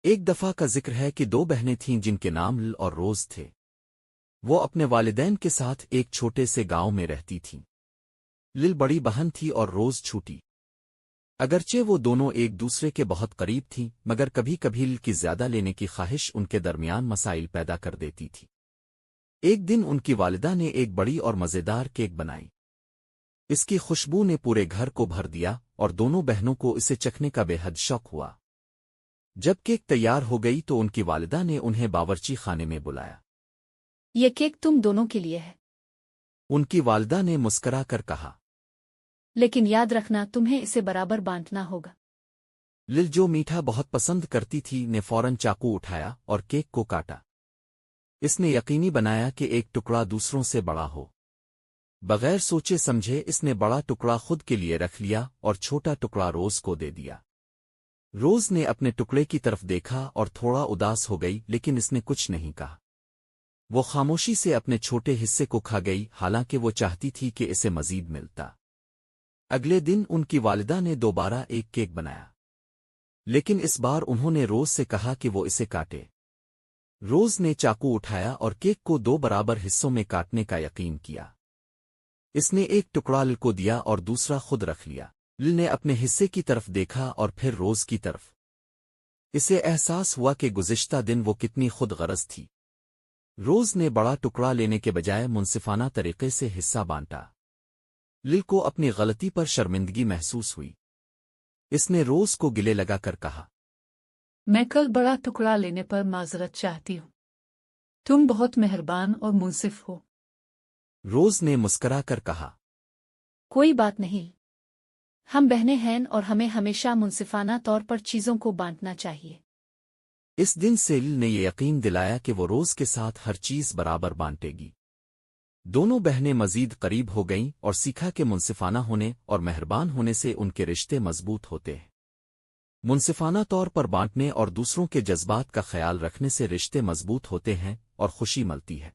ایک دفعہ کا ذکر ہے کہ دو بہنیں تھیں جن کے نام لل اور روز تھے۔ وہ اپنے والدین کے ساتھ ایک چھوٹے سے گاؤں میں رہتی تھیں۔ لل بڑی بہن تھی اور روز چھوٹی۔ اگرچہ وہ دونوں ایک دوسرے کے بہت قریب تھیں، مگر کبھی کبھی لل کی زیادہ لینے کی خواہش ان کے درمیان مسائل پیدا کر دیتی تھی۔ ایک دن ان کی والدہ نے ایک بڑی اور مزیدار کیک بنائی۔ اس کی خوشبو نے پورے گھر کو بھر دیا اور دونوں بہنوں کو اسے چکھنے کا بے حد شوق ہوا۔ جب کیک تیار ہو گئی تو ان کی والدہ نے انہیں باورچی خانے میں بلایا۔ یہ کیک تم دونوں کے لیے ہے، ان کی والدہ نے مسکرا کر کہا۔ لیکن یاد رکھنا تمہیں اسے برابر بانٹنا ہوگا۔ لل جو میٹھا بہت پسند کرتی تھی نے فوراً چاقو اٹھایا اور کیک کو کاٹا۔ اس نے یقینی بنایا کہ ایک ٹکڑا دوسروں سے بڑا ہو۔ بغیر سوچے سمجھے اس نے بڑا ٹکڑا خود کے لیے رکھ لیا اور چھوٹا ٹکڑا روز کو دے دیا۔ روز نے اپنے ٹکڑے کی طرف دیکھا اور تھوڑا اداس ہو گئی، لیکن اس نے کچھ نہیں کہا۔ وہ خاموشی سے اپنے چھوٹے حصے کو کھا گئی، حالانکہ وہ چاہتی تھی کہ اسے مزید ملتا۔ اگلے دن ان کی والدہ نے دوبارہ ایک کیک بنایا، لیکن اس بار انہوں نے روز سے کہا کہ وہ اسے کاٹے۔ روز نے چاقو اٹھایا اور کیک کو دو برابر حصوں میں کاٹنے کا یقین کیا۔ اس نے ایک ٹکڑا لل کو دیا اور دوسرا خود رکھ لیا۔ لل نے اپنے حصے کی طرف دیکھا اور پھر روز کی طرف۔ اسے احساس ہوا کہ گزشتہ دن وہ کتنی خود غرض تھی۔ روز نے بڑا ٹکڑا لینے کے بجائے منصفانہ طریقے سے حصہ بانٹا۔ لل کو اپنی غلطی پر شرمندگی محسوس ہوئی۔ اس نے روز کو گلے لگا کر کہا، میں کل بڑا ٹکڑا لینے پر معذرت چاہتی ہوں۔ تم بہت مہربان اور منصف ہو۔ روز نے مسکرا کر کہا، کوئی بات نہیں، ہم بہنیں ہیں اور ہمیں ہمیشہ منصفانہ طور پر چیزوں کو بانٹنا چاہیے۔ اس دن سے لل نے یہ یقین دلایا کہ وہ روز کے ساتھ ہر چیز برابر بانٹے گی۔ دونوں بہنیں مزید قریب ہو گئیں اور سیکھا کہ منصفانہ ہونے اور مہربان ہونے سے ان کے رشتے مضبوط ہوتے ہیں۔ منصفانہ طور پر بانٹنے اور دوسروں کے جذبات کا خیال رکھنے سے رشتے مضبوط ہوتے ہیں اور خوشی ملتی ہے۔